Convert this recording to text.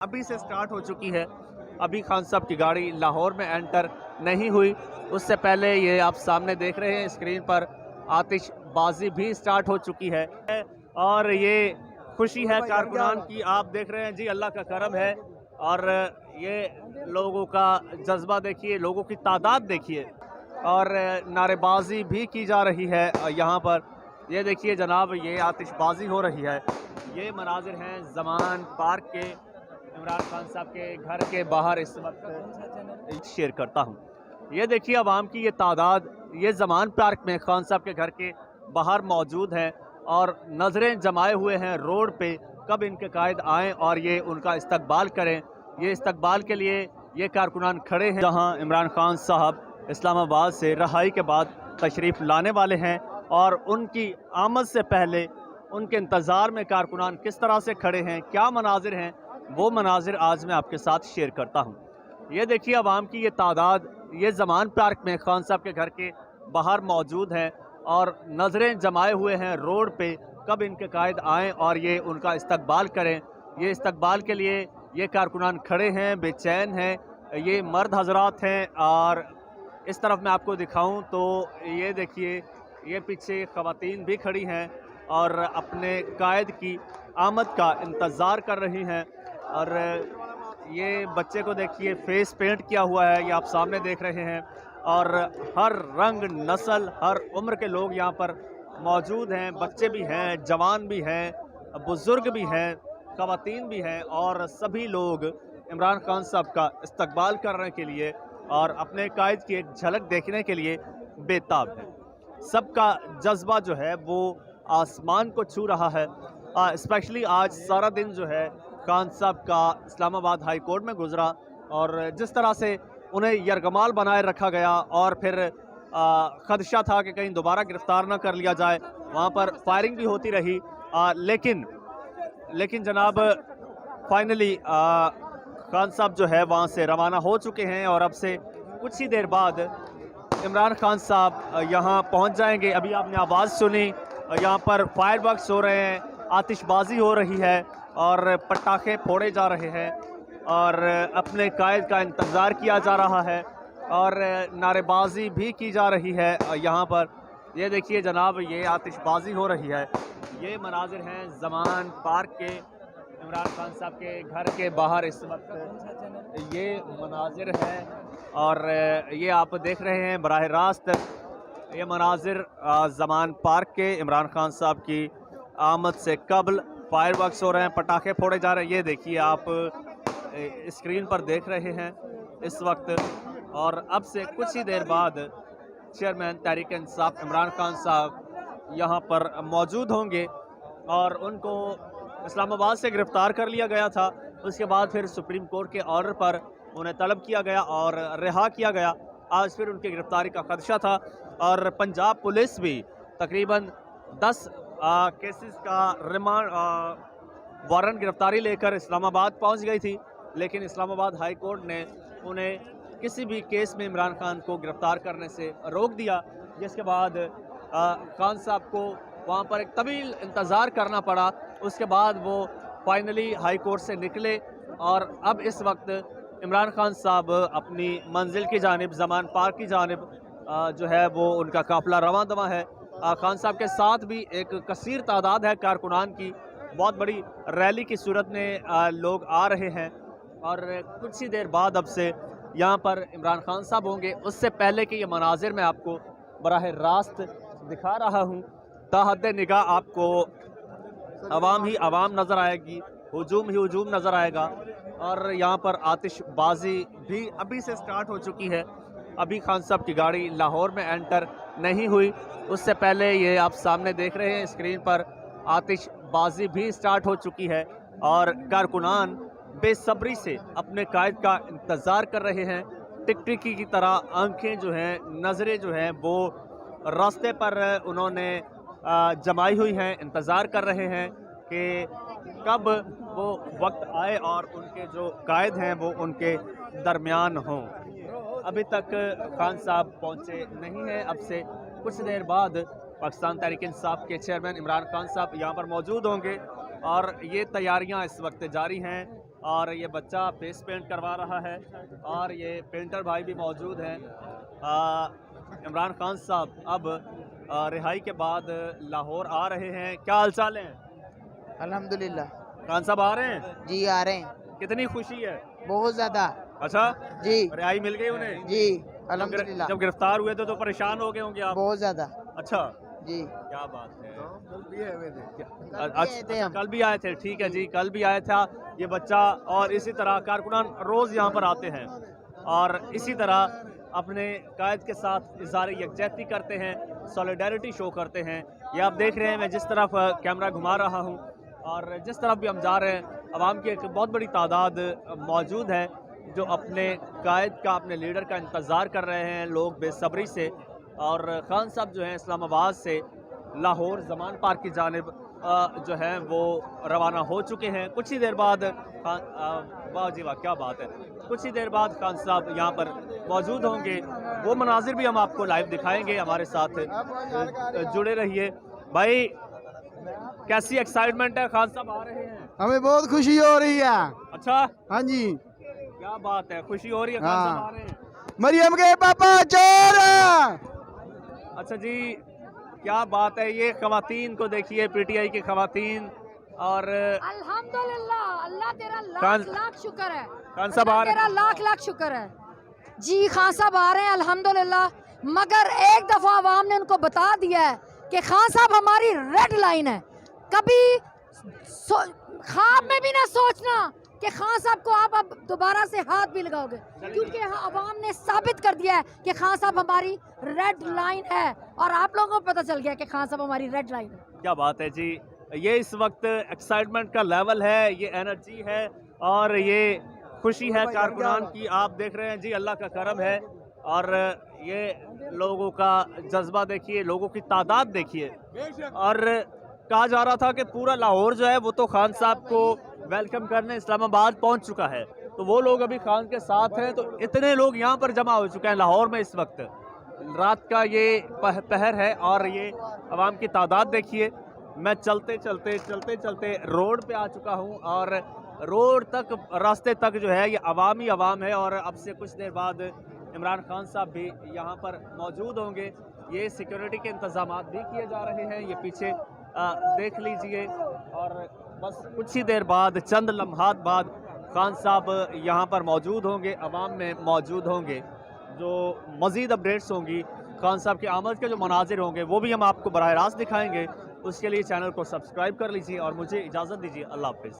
अभी से स्टार्ट हो चुकी है। अभी खान साहब की गाड़ी लाहौर में एंटर नहीं हुई, उससे पहले ये आप सामने देख रहे हैं स्क्रीन पर आतिशबाजी भी स्टार्ट हो चुकी है। और ये खुशी है कारकुनान की, आप देख रहे हैं जी, अल्लाह का करम है। और ये लोगों का जज्बा देखिए, लोगों की तादाद देखिए, और नारेबाजी भी की जा रही है यहाँ पर। ये देखिए जनाब, ये आतिशबाजी हो रही है। ये मनाजिर हैं ज़मान पार्क के, इमरान खान साहब के घर के बाहर इस वक्त शेयर करता हूँ। ये देखिए आवाम की ये तादाद, ये ज़मान पार्क में खान साहब के घर के बाहर मौजूद है और नज़रें जमाए हुए हैं रोड पे, कब इनके कायद आएँ और ये उनका इस्तकबाल करें। ये इस्तकबाल के लिए ये कारकुनान खड़े हैं, जहाँ इमरान खान साहब इस्लामाबाद से रहाई के बाद तशरीफ़ लाने वाले हैं, और उनकी आमद से पहले उनके इंतज़ार में कारकुनान किस तरह से खड़े हैं, क्या मनाजिर हैं, वो मनाजिर आज मैं आपके साथ शेयर करता हूँ। ये देखिए आवाम की ये तादाद, ये ज़मान पार्क में खान साहब के घर के बाहर मौजूद है और नज़रें जमाए हुए हैं रोड पे, कब इनके कायद आएँ और ये उनका इस्तकबाल करें। ये इस्तकबाल के लिए ये कारकुनान खड़े हैं, बेचैन हैं। ये मर्द हजरात हैं, और इस तरफ मैं आपको दिखाऊं तो ये देखिए, ये पीछे ख़वातीन भी खड़ी हैं और अपने कायद की आमद का इंतज़ार कर रही हैं। और ये बच्चे को देखिए, फेस पेंट किया हुआ है, ये आप सामने देख रहे हैं। और हर रंग, नस्ल, हर उम्र के लोग यहाँ पर मौजूद हैं। बच्चे भी हैं, जवान भी हैं, बुज़ुर्ग भी हैं, ख़वातीन भी हैं, और सभी लोग इमरान खान साहब का इस्तकबाल करने के लिए और अपने कायद की एक झलक देखने के लिए बेताब है। सबका जज्बा जो है वो आसमान को छू रहा है। स्पेशली आज सारा दिन जो है खान साहब का इस्लामाबाद हाई कोर्ट में गुजरा, और जिस तरह से उन्हें यरगमाल बनाए रखा गया, और फिर खदशा था कि कहीं दोबारा गिरफ्तार ना कर लिया जाए, वहाँ पर फायरिंग भी होती रही। लेकिन जनाब, फाइनली खान साहब जो है वहाँ से रवाना हो चुके हैं, और अब से कुछ ही देर बाद इमरान खान साहब यहाँ पहुँच जाएंगे। अभी आपने आवाज़ सुनी, यहाँ पर फायरवर्क्स हो रहे हैं, आतिशबाजी हो रही है और पटाखे फोड़े जा रहे हैं, और अपने कायद का इंतज़ार किया जा रहा है, और नारेबाजी भी की जा रही है यहाँ पर। ये देखिए जनाब, ये आतिशबाजी हो रही है। ये मनाजिर हैं ज़मान पार्क के, इमरान खान साहब के घर के बाहर इस वक्त ये मनाजिर है। और ये आप देख रहे हैं बराह रास्त, ये मनाजिर ज़मान पार्क के इमरान खान साहब की आमद से कबल फायरवर्क्स हो रहे हैं, पटाखे फोड़े जा रहे हैं। ये देखिए आप स्क्रीन पर देख रहे हैं इस वक्त। और अब से कुछ ही देर बाद चेयरमैन तहरीक इंसाफ इमरान खान साहब यहाँ पर मौजूद होंगे, और उनको इस्लामाबाद से गिरफ़्तार कर लिया गया था। उसके बाद फिर सुप्रीम कोर्ट के ऑर्डर पर उन्हें तलब किया गया और रिहा किया गया। आज फिर उनकी गिरफ़्तारी का खदशा था, और पंजाब पुलिस भी तकरीबन 10 केसेस का रिमांड वारंट गिरफ़्तारी लेकर इस्लामाबाद पहुंच गई थी, लेकिन इस्लामाबाद हाई कोर्ट ने उन्हें किसी भी केस में इमरान खान को गिरफ़्तार करने से रोक दिया, जिसके बाद खान साहब को वहाँ पर एक तवील इंतज़ार करना पड़ा। उसके बाद वो फाइनली हाई कोर्ट से निकले, और अब इस वक्त इमरान खान साहब अपनी मंजिल की जानिब, ज़मान पार्क की जानिब जो है वो उनका काफ़िला रवां दवा है। खान साहब के साथ भी एक कसीर तादाद है कारकुनान की, बहुत बड़ी रैली की सूरत में लोग आ रहे हैं, और कुछ ही देर बाद अब से यहाँ पर इमरान खान साहब होंगे। उससे पहले कि ये मनाजिर मैं आपको बराह रास्त दिखा रहा हूँ, ताहद निगाह आपको अवाम ही अवाम नज़र आएगी, हुजूम ही हुजूम नज़र आएगा। और यहाँ पर आतिशबाजी भी अभी से स्टार्ट हो चुकी है। अभी खान साहब की गाड़ी लाहौर में एंटर नहीं हुई, उससे पहले ये आप सामने देख रहे हैं स्क्रीन पर आतिशबाजी भी स्टार्ट हो चुकी है, और कारकुनान बेसब्री से अपने कायद का इंतज़ार कर रहे हैं। टिकटिकी की तरह आंखें जो हैं, नज़रें जो हैं, वो रास्ते पर उन्होंने जमाई हुई हैं, इंतज़ार कर रहे हैं कि कब वो वक्त आए और उनके जो कायद हैं वो उनके दरमियान हों। अभी तक खान साहब पहुँचे नहीं हैं। अब से कुछ देर बाद पाकिस्तान तहरीक इंसाफ के चेयरमैन इमरान खान साहब यहाँ पर मौजूद होंगे, और ये तैयारियाँ इस वक्त जारी हैं। और ये बच्चा फेस पेंट करवा रहा है और ये पेंटर भाई भी मौजूद हैं। इमरान खान साहब अब रिहाई के बाद लाहौर आ रहे हैं। क्या हाल चाल है? अल्हम्दुलिल्लाह। खान साहब आ रहे हैं? जी आ रहे हैं। कितनी खुशी है? बहुत ज्यादा। अच्छा जी रिहाई मिल गई उन्हें? जी अल्हम्दुलिल्लाह। जब गिरफ्तार हुए थे तो परेशान हो गए होंगे आप? बहुत ज्यादा। अच्छा जी क्या बात है। थे हम। कल भी आए थे? ठीक है जी, कल भी आया था ये बच्चा। और इसी तरह कारकुनान रोज़ यहाँ पर आते हैं और इसी तरह अपने कायद के साथ इज़हार यकजहती करते हैं, सॉलिडारिटी शो करते हैं। ये आप देख रहे हैं, मैं जिस तरफ कैमरा घुमा रहा हूँ और जिस तरफ भी हम जा रहे हैं, आवाम की एक बहुत बड़ी तादाद मौजूद है जो अपने कायद का, अपने लीडर का इंतज़ार कर रहे हैं, लोग बेसब्री से। और खान साहब जो हैं इस्लामाबाद से लाहौर ज़मान पार्क की जानिब जो है वो रवाना हो चुके हैं। कुछ ही देर बाद वाह जी वाह, क्या बात है, कुछ ही देर बाद खान साहब यहाँ पर मौजूद होंगे। वो मनाजिर भी हम आपको लाइव दिखाएंगे, हमारे साथ जुड़े रहिए। भाई कैसी एक्साइटमेंट है? खान साहब आ रहे हैं, हमें बहुत खुशी हो रही है। अच्छा हाँ जी क्या बात है, खुशी हो रही है? खान साहब आ रहे हैं। मरियम के पापा चोर। अच्छा जी क्या बात है। ये खवातीन को देखिए, पीटीआई की खवातीन। और अल्हम्दुलिल्लाह, अल्लाह तेरा खान- लाख लाख शुक्र है। खान साहब आ रहे तेरा हैं। लाख लाख शुक्र है जी। खान साहब आ रहे हैं अल्हम्दुलिल्लाह। मगर एक दफा आवाम ने उनको बता दिया है कि खान साहब हमारी रेड लाइन है। कभी ख्वाब में भी ना सोचना कि खान साहब को आप अब दोबारा से हाथ भी लगाओगे, क्योंकि आवाम ने साबित कर दिया है कि खान साहब हमारी रेड लाइन है और आप लोगों को पता चल गया कि खान साहब हमारी रेड लाइन है। क्या बात है जी। ये इस वक्त एक्साइटमेंट का लेवल है, ये एनर्जी है और ये खुशी है कारकुनान की। आप देख रहे हैं जी, अल्लाह का करम है। और ये लोगों का जज्बा देखिए, लोगों की तादाद देखिए। और कहा जा रहा था कि पूरा लाहौर जो है वो तो खान साहब को वेलकम करने इस्लामाबाद पहुंच चुका है, तो वो लोग अभी खान के साथ हैं। तो इतने लोग यहाँ पर जमा हो चुके हैं लाहौर में इस वक्त। रात का ये पहर है और ये आवाम की तादाद देखिए। मैं चलते चलते रोड पे आ चुका हूँ और रोड तक, रास्ते तक जो है ये आवाम ही आवाम है। और अब से कुछ देर बाद इमरान खान साहब भी यहाँ पर मौजूद होंगे। ये सिक्योरिटी के इंतजाम भी किए जा रहे हैं, ये पीछे देख लीजिए। और बस कुछ ही देर बाद, चंद लम्हात बाद खान साहब यहाँ पर मौजूद होंगे, अवाम में मौजूद होंगे। जो मज़ीद अपडेट्स होंगी खान साहब के आमद के जो मनाजिर होंगे वो भी हम आपको बराह रास्त दिखाएंगे। उसके लिए चैनल को सब्सक्राइब कर लीजिए और मुझे इजाज़त दीजिए। अल्लाह हाफ़िज़।